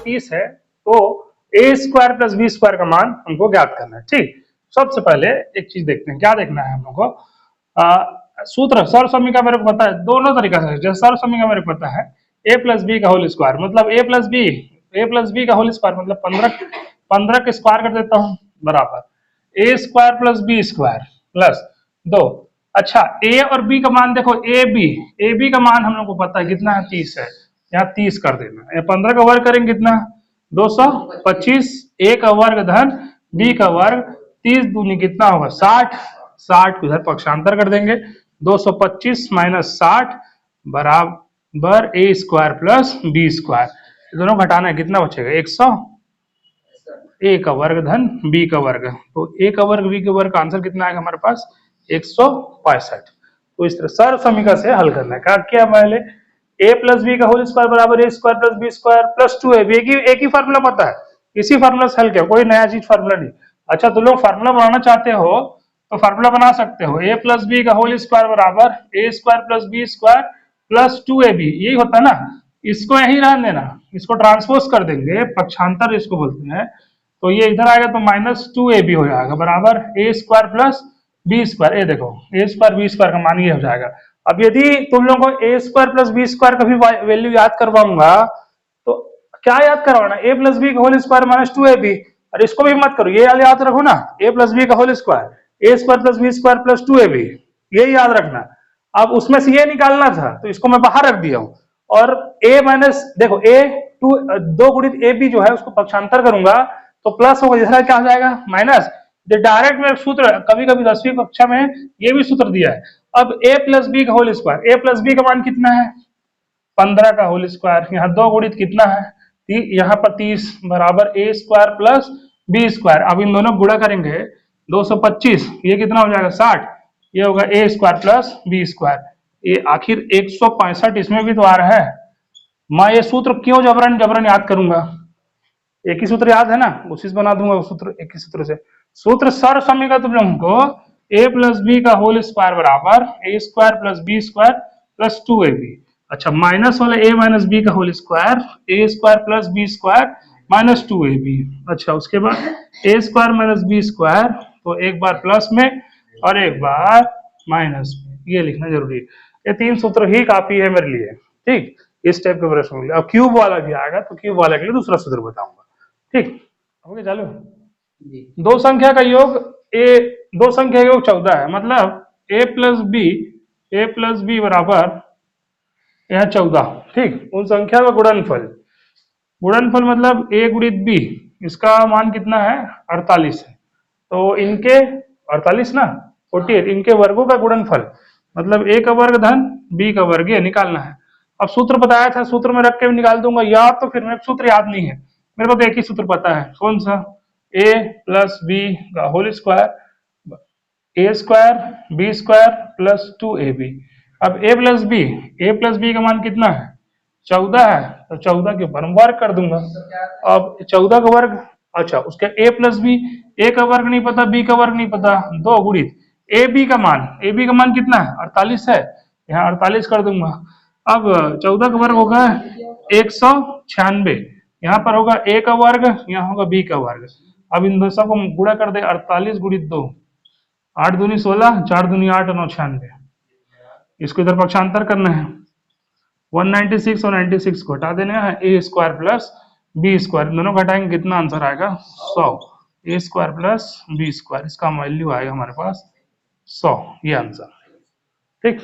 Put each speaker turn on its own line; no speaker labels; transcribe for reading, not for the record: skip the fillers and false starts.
30 है तो ए square plus B square का मान हमको ज्ञात करना है। ठीक, सबसे पहले एक चीज देखते हैं, क्या देखना है हम लोग को। सूत्र सर्व समीकरण मेरे को पता है, दोनों तरीका से। जैसे सर्व समीकरण मेरे को पता है ए प्लस बी का होल स्क्वायर मतलब ए प्लस बी का होल स्क्वायर मतलब 15 के स्क्वायर कर देता हूँ बराबर A square plus B square plus 2। अच्छा, ए और बी का मान देखो, ए बी का मान हम लोग को पता है कितना है, 30 है। यहाँ 30 कर देना, या 15 का वर्ग करेंगे कितना, 225। ए का वर्ग धन बी का वर्ग, 30 दूनी कितना होगा 60, 60 को इधर पक्षांतर कर देंगे, 225 माइनस 60 बराबर A square plus B square. दोनों घटाना है, कितना बचेगा 100। ए का वर्ग धन बी का वर्ग, तो ए का वर्ग बी के वर्ग का आंसर कितना आएगा हमारे पास 165। तो इस तरह सर्व समीकरण से हल करना है। क्या पहले ए प्लस बी का होल स्क्वायर बराबर A square plus B square plus 2ab, एक ही फार्मूला पता है, इसी फार्मूला से हल किया, कोई नया चीज फार्मूला नहीं। अच्छा, तो लोग फार्मूला बनाना चाहते हो तो फार्मूला बना सकते हो, ए प्लस बी का होल स्क्वायर बराबर A square plus B square plus 2ab, यही होता है ना। इसको यही रहने देना, इसको ट्रांसपोज कर देंगे, पक्षांतर इसको बोलते हैं, तो ये इधर आएगा तो -2ab हो जाएगा बराबर A square plus B square. ये देखो ए स्क्वायर बी स्क्वायर का मान ये हो जाएगा। अब यदि तुम लोगों को ए स्क्वायर प्लस बी स्क्वायर का भी वैल्यू याद करवाऊंगा तो क्या याद करवाना, ए प्लस बी का होल स्क्वायर -2ab, और इसको भी मत करो, ये याद रखो ना, ए प्लस बी का whole square A square plus B square plus 2ab, ये याद रखना। अब उसमें से ये निकालना था तो इसको मैं बाहर रख दिया हूं, और a माइनस देखो a 2 गुणित ए बी जो है उसको पक्षांतर करूंगा तो प्लस होगा, इधर क्या हो जाएगा माइनस। डायरेक्ट में सूत्र, कभी कभी 10वीं कक्षा में ये भी सूत्र दिया है। अब a प्लस बी का whole square, a plus B का मान कितना है 15 का होल स्क्वायर, यहाँ 2 गुणित कितना है, यहाँ पर 30 बराबर A square plus B square. अब इन दोनों गुणा करेंगे 225, ये कितना हो जाएगा 60, ये होगा ए स्क्वायर प्लस बी स्क्वायर। ये आखिर 165 इसमें भी तो आ रहा है। मैं ये सूत्र क्यों जबरन याद करूंगा, एक ही सूत्र याद है ना, उसी से बना दूंगा सूत्र, एक ही सूत्र से। सूत्र सर्व समीकरण तुम लोगों को a प्लस बी का होल स्क्वायर बराबर A square plus B square plus 2ab। अच्छा, माइनस वाला a माइनस बी का whole square A square plus B square minus 2ab। अच्छा, उसके बाद A square minus B square, तो एक बार प्लस में और एक बार माइनस में, ये लिखना जरूरी है। ये 3 सूत्र ही काफी है मेरे लिए। ठीक, इस टाइप के प्रश्न के लिए। अब क्यूब वाला भी आएगा तो क्यूब वाले के लिए दूसरा सूत्र बताऊंगा। ठीक, हो गया चालू। दो संख्या का योग दो संख्या का योग 14 है, मतलब a प्लस बी बराबर यहाँ 14। ठीक, उन संख्या का गुणनफल मतलब a गुणित b, इसका मान कितना है 48 है, तो इनके 48 ना 48, इनके वर्गों का गुणनफल मतलब a का वर्ग धन b का वर्ग, ये निकालना है। अब सूत्र बताया था, सूत्र में रख के भी निकाल दूंगा, या तो फिर मेरे सूत्र याद नहीं है, मेरे को तो एक ही सूत्र पता है, कौन सा, a प्लस बी का whole square A square B square plus 2ab। अब a प्लस बी का मान कितना है 14 है, तो 14 के ऊपर वर्ग कर दूंगा। अब 14 का वर्ग, अच्छा उसका a प्लस बी, a का वर्ग नहीं पता, b का वर्ग नहीं पता, 2 गुणित ab का मान कितना है 48 है, यहाँ 48 कर दूंगा। अब 14 का वर्ग होगा 196, यहाँ पर होगा a का वर्ग, यहाँ होगा b का वर्ग। अब इन दोनों को गुणा कर दे, 48 गुणित 2, 8 दूनी 16, 4 दूनी 8, 96, इसको इधर पक्षांतर करना है, 196 और 96 को हटा देना है, ए स्क्वायर प्लस बी स्क्वायर, दोनों घटाएंगे कितना आंसर आएगा 100, ए स्क्वायर प्लस बी स्क्वायर, इसका वैल्यू आएगा हमारे पास 100, ये आंसर। ठीक।